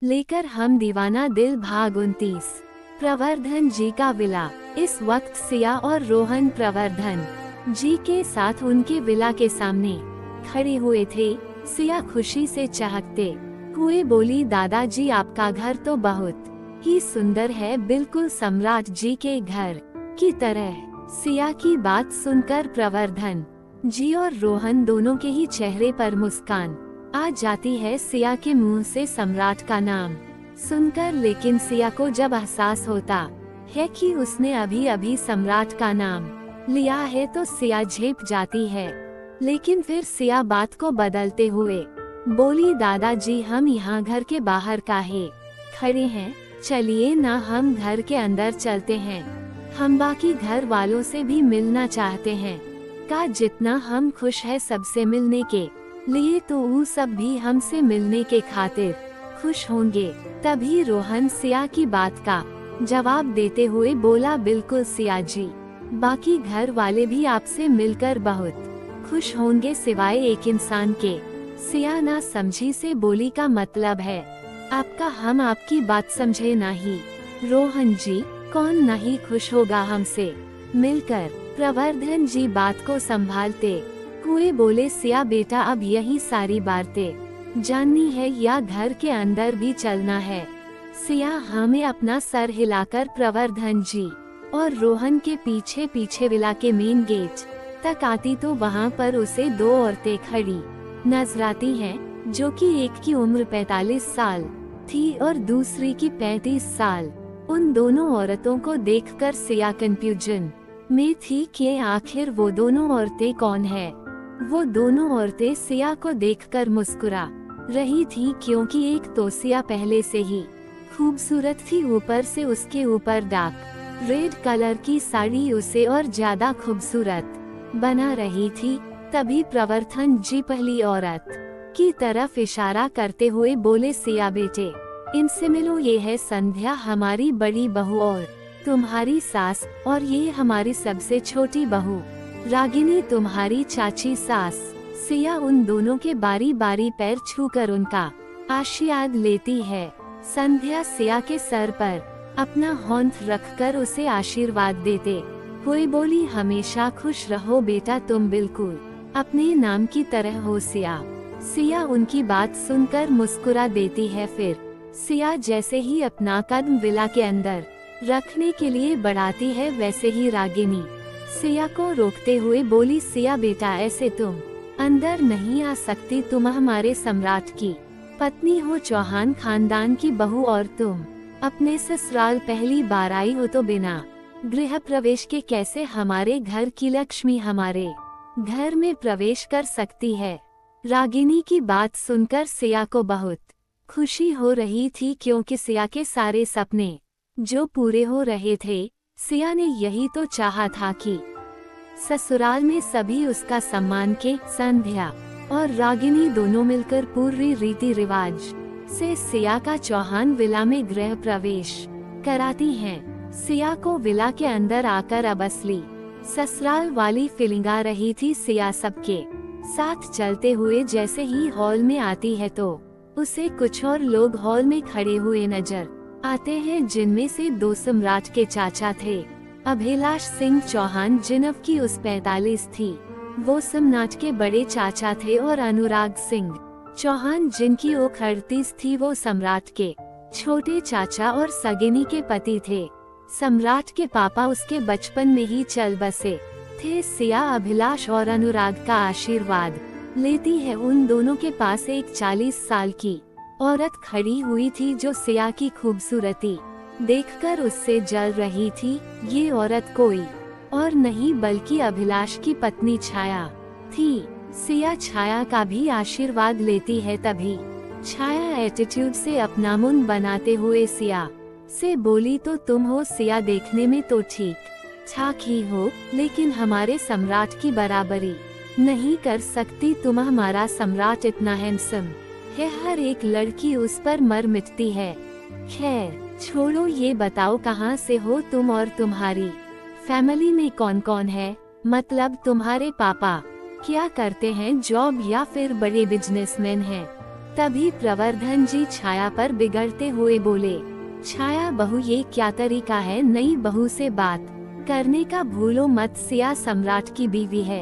लेकर हम दीवाना दिल भाग 29। प्रवर्धन जी का विला। इस वक्त सिया और रोहन प्रवर्धन जी के साथ उनके विला के सामने खड़े हुए थे। सिया खुशी से चहकते हुए बोली, दादाजी आपका घर तो बहुत ही सुंदर है, बिल्कुल सम्राट जी के घर की तरह। सिया की बात सुनकर प्रवर्धन जी और रोहन दोनों के ही चेहरे पर मुस्कान आ जाती है। सिया के मुंह से सम्राट का नाम सुनकर, लेकिन सिया को जब एहसास होता है कि उसने अभी अभी सम्राट का नाम लिया है तो सिया झेप जाती है। लेकिन फिर सिया बात को बदलते हुए बोली, दादाजी हम यहाँ घर के बाहर काहे खड़े हैं, चलिए ना हम घर के अंदर चलते हैं। हम बाकी घर वालों से भी मिलना चाहते हैं। का जितना हम खुश है सबसे मिलने के लिए, तो वो सब भी हमसे मिलने के खातिर खुश होंगे। तभी रोहन सिया की बात का जवाब देते हुए बोला, बिल्कुल सिया जी, बाकी घर वाले भी आपसे मिलकर बहुत खुश होंगे सिवाय एक इंसान के। सिया ना समझी से बोली, का मतलब है आपका हम आपकी बात समझे नहीं। रोहन जी, कौन नहीं खुश होगा हमसे मिलकर। प्रवर्धन जी बात को संभालते हुए बोले, सिया बेटा अब यही सारी बातें जाननी है या घर के अंदर भी चलना है। सिया हमें अपना सर हिलाकर प्रवर्धन जी और रोहन के पीछे पीछे विला के मेन गेट तक आती तो वहाँ पर उसे दो औरतें खड़ी नजर आती हैं, जो कि एक की उम्र 45 साल थी और दूसरी की 35 साल। उन दोनों औरतों को देखकर सिया कंफ्यूजन में थी कि आखिर वो दोनों औरतें कौन है। वो दोनों औरतें सिया को देखकर मुस्कुरा रही थी, क्योंकि एक तो सिया पहले से ही खूबसूरत थी, ऊपर से उसके ऊपर डार्क रेड कलर की साड़ी उसे और ज्यादा खूबसूरत बना रही थी। तभी प्रवर्धन जी पहली औरत की तरफ इशारा करते हुए बोले, सिया बेटे इनसे मिलो, ये है संध्या हमारी बड़ी बहू और तुम्हारी सास, और ये हमारी सबसे छोटी बहू रागिनी तुम्हारी चाची सास। सिया उन दोनों के बारी बारी पैर छूकर उनका आशीर्वाद लेती है। संध्या सिया के सर पर अपना हाथ रखकर उसे आशीर्वाद देते हुए बोली, हमेशा खुश रहो बेटा, तुम बिल्कुल अपने नाम की तरह हो सिया। सिया उनकी बात सुनकर मुस्कुरा देती है। फिर सिया जैसे ही अपना कदम विला के अंदर रखने के लिए बढ़ाती है, वैसे ही रागिनी सिया को रोकते हुए बोली, सिया बेटा ऐसे तुम अंदर नहीं आ सकती, तुम हमारे सम्राट की पत्नी हो, चौहान खानदान की बहू, और तुम अपने ससुराल पहली बार आई हो, तो बिना गृह प्रवेश के कैसे हमारे घर की लक्ष्मी हमारे घर में प्रवेश कर सकती है। रागिनी की बात सुनकर सिया को बहुत खुशी हो रही थी, क्योंकि सिया के सारे सपने जो पूरे हो रहे थे। सिया ने यही तो चाहा था कि ससुराल में सभी उसका सम्मान के। संध्या और रागिनी दोनों मिलकर पूरी रीति रिवाज से सिया का चौहान विला में गृह प्रवेश कराती हैं। सिया को विला के अंदर आकर अब असली ससुराल वाली फीलिंग आ रही थी। सिया सबके साथ चलते हुए जैसे ही हॉल में आती है तो उसे कुछ और लोग हॉल में खड़े हुए नजर आते हैं, जिनमें से दो सम्राट के चाचा थे। अभिलाष सिंह चौहान जिनव की उस 45 थी, वो सम्राट के बड़े चाचा थे, और अनुराग सिंह चौहान जिनकी ओर 38 थी, वो सम्राट के छोटे चाचा और सगेनी के पति थे। सम्राट के पापा उसके बचपन में ही चल बसे थे। सिया अभिलाष और अनुराग का आशीर्वाद लेती है। उन दोनों के पास एक 40 साल की औरत खड़ी हुई थी, जो सिया की खूबसूरती देखकर उससे जल रही थी। ये औरत कोई और नहीं बल्कि अभिलाष की पत्नी छाया थी। सिया छाया का भी आशीर्वाद लेती है। तभी छाया एटीट्यूड से अपना मुंह बनाते हुए सिया से बोली, तो तुम हो सिया, देखने में तो ठीक ठाक ही हो, लेकिन हमारे सम्राट की बराबरी नहीं कर सकती। तुम हमारा सम्राट इतना हैंडसम है, हर एक लड़की उस पर मर मिटती है। खैर छोड़ो, ये बताओ कहाँ से हो तुम और तुम्हारी फैमिली में कौन कौन है? मतलब तुम्हारे पापा क्या करते हैं, जॉब या फिर बड़े बिजनेसमैन हैं? तभी प्रवर्धन जी छाया पर बिगड़ते हुए बोले, छाया बहू, ये क्या तरीका है नई बहू से बात करने का? भूलो मत, सिया सम्राट की बीवी है,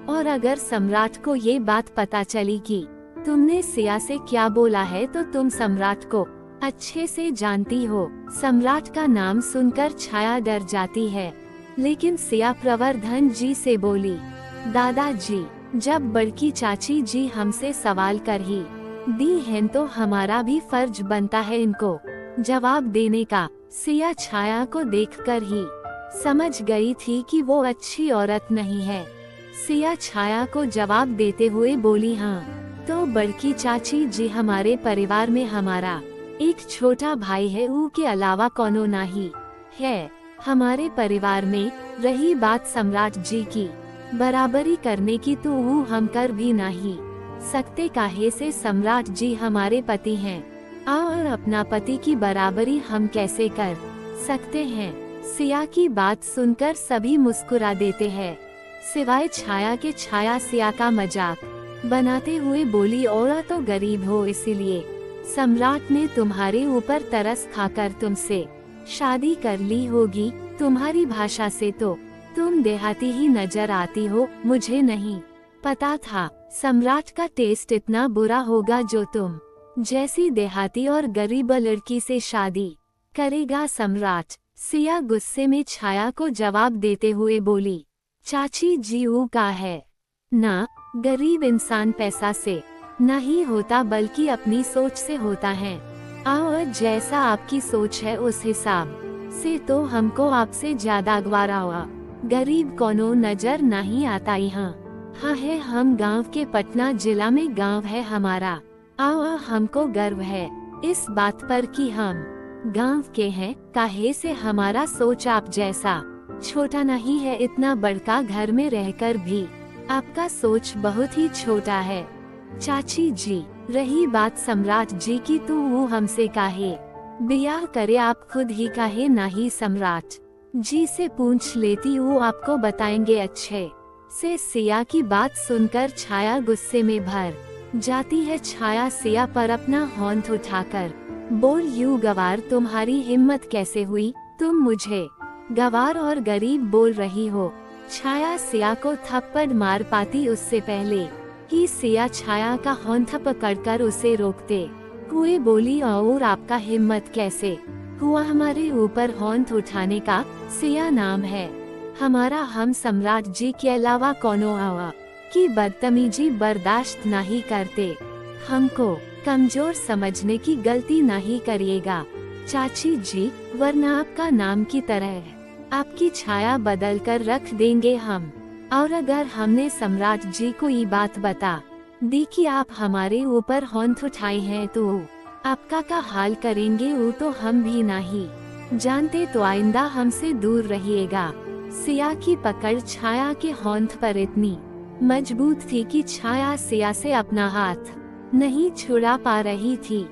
और अगर सम्राट को ये बात पता चली कि तुमने सिया से क्या बोला है तो तुम सम्राट को अच्छे से जानती हो। सम्राट का नाम सुनकर छाया डर जाती है, लेकिन सिया प्रवर्धन जी से बोली, दादाजी, जब बड़की चाची जी हमसे सवाल कर ही दी हैं तो हमारा भी फर्ज बनता है इनको जवाब देने का। सिया छाया को देखकर ही समझ गई थी कि वो अच्छी औरत नहीं है। सिया छाया को जवाब देते हुए बोली, हाँ तो बड़की चाची जी, हमारे परिवार में हमारा एक छोटा भाई है, ऊ के अलावा कोनो नहीं है हमारे परिवार में। रही बात सम्राट जी की बराबरी करने की, तो वो हम कर भी नहीं सकते, काहे से सम्राट जी हमारे पति हैं, और अपना पति की बराबरी हम कैसे कर सकते हैं। सिया की बात सुनकर सभी मुस्कुरा देते हैं, सिवाय छाया के। छाया सिया का मजाक बनाते हुए बोली, और तो गरीब हो इसीलिए सम्राट ने तुम्हारे ऊपर तरस खाकर तुमसे शादी कर ली होगी। तुम्हारी भाषा से तो तुम देहाती ही नजर आती हो, मुझे नहीं पता था सम्राट का टेस्ट इतना बुरा होगा जो तुम जैसी देहाती और गरीब लड़की से शादी करेगा। सम्राट, सिया गुस्से में छाया को जवाब देते हुए बोली, चाची जी, वो का है ना, गरीब इंसान पैसा से नहीं होता बल्कि अपनी सोच से होता है, और जैसा आपकी सोच है उस हिसाब से तो हमको आपसे ज्यादा गवारा हुआ गरीब कोनो नजर नहीं आता यहाँ। हाँ है, हम गांव के पटना जिला में गांव है हमारा, और हमको गर्व है इस बात पर कि हम गांव के हैं, काहे से हमारा सोच आप जैसा छोटा नहीं है। इतना बड़का घर में रहकर भी आपका सोच बहुत ही छोटा है चाची जी। रही बात सम्राट जी की, तो वो हमसे काहे ब्याह करे, आप खुद ही काहे नहीं सम्राट जी से पूछ लेती, वो आपको बताएंगे अच्छे से। सिया की बात सुनकर छाया गुस्से में भर जाती है। छाया सिया पर अपना होंठ उठाकर बोल, यू गवार, तुम्हारी हिम्मत कैसे हुई, तुम मुझे गवार और गरीब बोल रही हो। छाया सिया को थप्पड़ मार पाती उससे पहले ही सिया छाया का होंठ पकड़कर उसे रोकते हुए बोली, और आपका हिम्मत कैसे हुआ हमारे ऊपर होंठ उठाने का? सिया नाम है हमारा, हम सम्राट जी के अलावा कोनो आवा की बदतमीजी बर्दाश्त नहीं करते। हमको कमजोर समझने की गलती नहीं करिएगा चाची जी, वरना आपका नाम की तरह आपकी छाया बदल कर रख देंगे हम। और अगर हमने सम्राट जी को ये बात बता दी कि आप हमारे ऊपर होंठ उठाए हैं तो आपका का हाल करेंगे, वो तो हम भी नहीं जानते, तो आइंदा हमसे दूर रहिएगा। सिया की पकड़ छाया के होंठ पर इतनी मजबूत थी कि छाया सिया से अपना हाथ नहीं छुड़ा पा रही थी।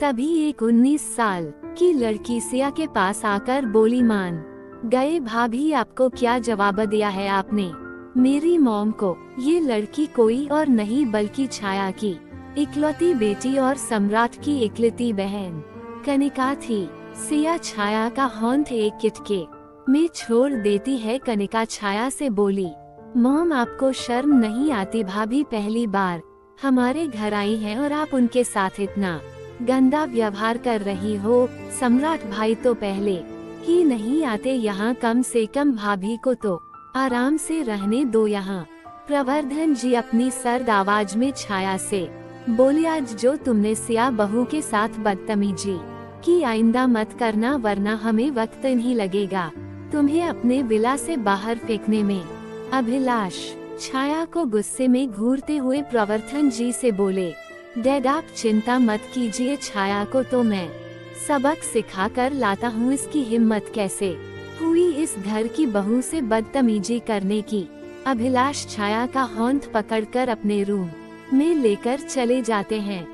तभी एक 19 साल की लड़की सिया के पास आकर बोली, मान गए भाभी, आपको क्या जवाब दिया है आपने मेरी मॉम को? ये लड़की कोई और नहीं बल्कि छाया की इकलौती बेटी और सम्राट की इकलौती बहन कनिका थी। सिया छाया का होंठ एक किटके में छोड़ देती है। कनिका छाया से बोली, मॉम, आपको शर्म नहीं आती? भाभी पहली बार हमारे घर आई हैं और आप उनके साथ इतना गंदा व्यवहार कर रही हो। सम्राट भाई तो पहले ही नहीं आते यहाँ, कम से कम भाभी को तो आराम से रहने दो यहाँ। प्रवर्धन जी अपनी सर्द आवाज में छाया से बोले, आज जो तुमने सिया बहू के साथ बदतमीजी की, आइंदा मत करना, वरना हमें वक्त नहीं लगेगा तुम्हें अपने विला से बाहर फेंकने में। अभिलाष छाया को गुस्से में घूरते हुए प्रवर्धन जी से बोले, डैड आप चिंता मत कीजिए, छाया को तो मैं सबक सिखा कर लाता हूँ, इसकी हिम्मत कैसे हुई इस घर की बहू से बदतमीजी करने की। अभिलाष छाया का होंठ पकड़कर अपने रूम में लेकर चले जाते हैं।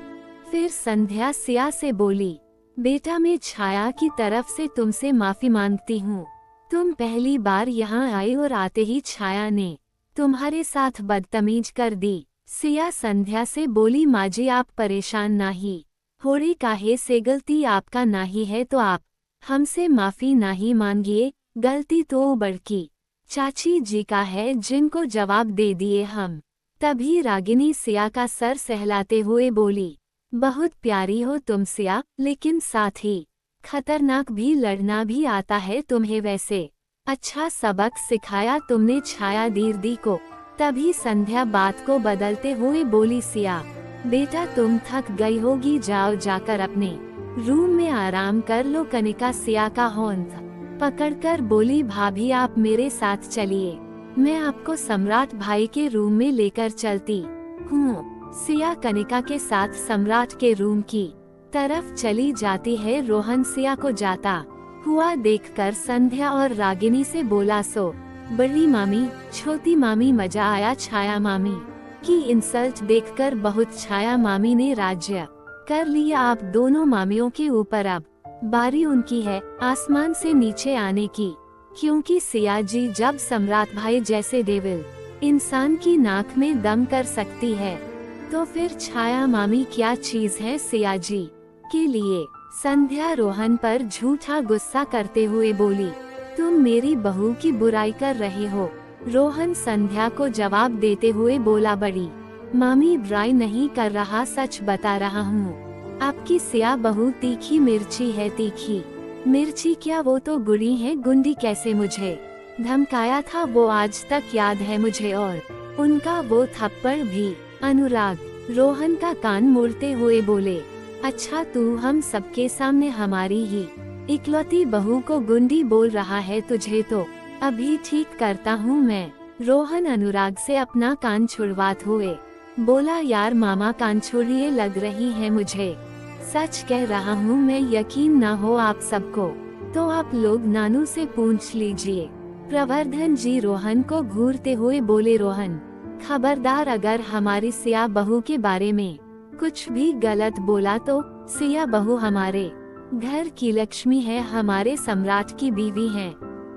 फिर संध्या सिया से बोली, बेटा मैं छाया की तरफ से तुमसे माफी मांगती हूँ। तुम पहली बार यहाँ आए और आते ही छाया ने तुम्हारे साथ बदतमीज कर दी। सिया संध्या से बोली, माँ जी आप परेशान नाही होरी काहे से, गलती आपका नाही है तो आप हमसे माफ़ी नाही मांगिए, गलती तो बड़की चाची जी का है जिनको जवाब दे दिए हम। तभी रागिनी सिया का सर सहलाते हुए बोली, बहुत प्यारी हो तुम सिया, लेकिन साथ ही खतरनाक भी, लड़ना भी आता है तुम्हें वैसे। अच्छा सबक सिखाया तुमने छाया दीदी को। तभी संध्या बात को बदलते हुए बोली, सिया बेटा तुम थक गई होगी, जाओ जाकर अपने रूम में आराम कर लो। कनिका सिया का होंठ पकड़कर बोली, भाभी आप मेरे साथ चलिए, मैं आपको सम्राट भाई के रूम में लेकर चलती हूँ। सिया कनिका के साथ सम्राट के रूम की तरफ चली जाती है। रोहन सिया को जाता हुआ देखकर संध्या और रागिनी से बोला, सो बड़ी मामी छोटी मामी मजा आया। छाया मामी की इंसल्ट देखकर बहुत छाया मामी ने राज्य कर लिया आप दोनों मामियों के ऊपर। अब बारी उनकी है आसमान से नीचे आने की, क्योंकि सिया जी जब सम्राट भाई जैसे डेविल इंसान की नाक में दम कर सकती है, तो फिर छाया मामी क्या चीज है सिया जी के लिए। संध्या रोहन पर झूठा गुस्सा करते हुए बोली, तुम मेरी बहू की बुराई कर रहे हो। रोहन संध्या को जवाब देते हुए बोला, बड़ी मामी बुराई नहीं कर रहा, सच बता रहा हूँ। आपकी सिया बहू तीखी मिर्ची है। तीखी मिर्ची क्या, वो तो गुड़ी है। गुंडी कैसे मुझे धमकाया था वो आज तक याद है मुझे, और उनका वो थप्पड़ भी। अनुराग रोहन का कान मोड़ते हुए बोले, अच्छा तू हम सबके सामने हमारी ही इकलौती बहू को गुंडी बोल रहा है, तुझे तो अभी ठीक करता हूँ मैं। रोहन अनुराग से अपना कान छुड़वाते हुए बोला, यार मामा कान छोड़िए, लग रही है मुझे। सच कह रहा हूँ मैं, यकीन ना हो आप सबको तो आप लोग नानू से पूछ लीजिए। प्रवर्धन जी रोहन को घूरते हुए बोले, रोहन खबरदार अगर हमारी सिया बहू के बारे में कुछ भी गलत बोला तो। सिया बहू हमारे घर की लक्ष्मी है, हमारे सम्राट की बीवी है।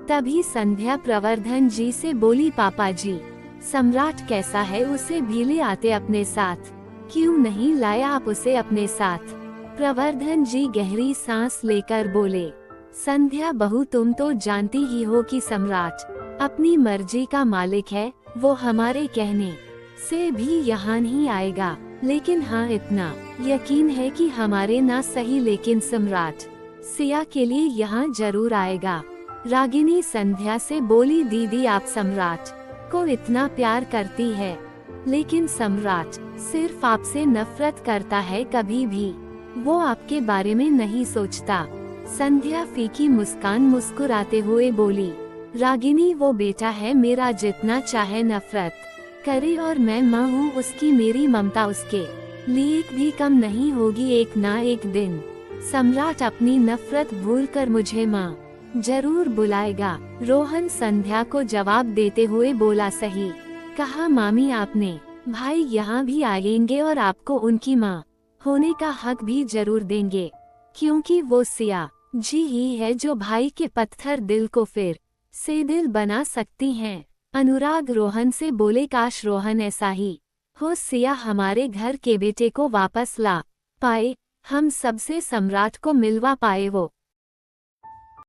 तभी संध्या प्रवर्धन जी से बोली, पापा जी सम्राट कैसा है, उसे भी ले आते अपने साथ। क्यों नहीं लाया आप उसे अपने साथ। प्रवर्धन जी गहरी सांस लेकर बोले, संध्या बहू तुम तो जानती ही हो कि सम्राट अपनी मर्जी का मालिक है, वो हमारे कहने से भी यहाँ नहीं आएगा। लेकिन हाँ इतना यकीन है कि हमारे ना सही लेकिन सम्राट सिया के लिए यहाँ जरूर आएगा। रागिनी संध्या से बोली, दीदी आप सम्राट को इतना प्यार करती है, लेकिन सम्राट सिर्फ आपसे नफरत करता है, कभी भी वो आपके बारे में नहीं सोचता। संध्या फीकी मुस्कान मुस्कुराते हुए बोली, रागिनी वो बेटा है मेरा, जितना चाहे नफरत करे और मैं माँ हूँ उसकी, मेरी ममता उसके लिए भी कम नहीं होगी। एक ना एक दिन सम्राट अपनी नफरत भूलकर मुझे माँ जरूर बुलाएगा। रोहन संध्या को जवाब देते हुए बोला, सही कहा मामी आपने, भाई यहाँ भी आएंगे और आपको उनकी माँ होने का हक भी जरूर देंगे, क्योंकि वो सिया जी ही है जो भाई के पत्थर दिल को फिर से दिल बना सकती हैं। अनुराग रोहन से बोले, काश रोहन ऐसा ही हो, सिया हमारे घर के बेटे को वापस ला पाए, हम सबसे सम्राट को मिलवा पाए। वो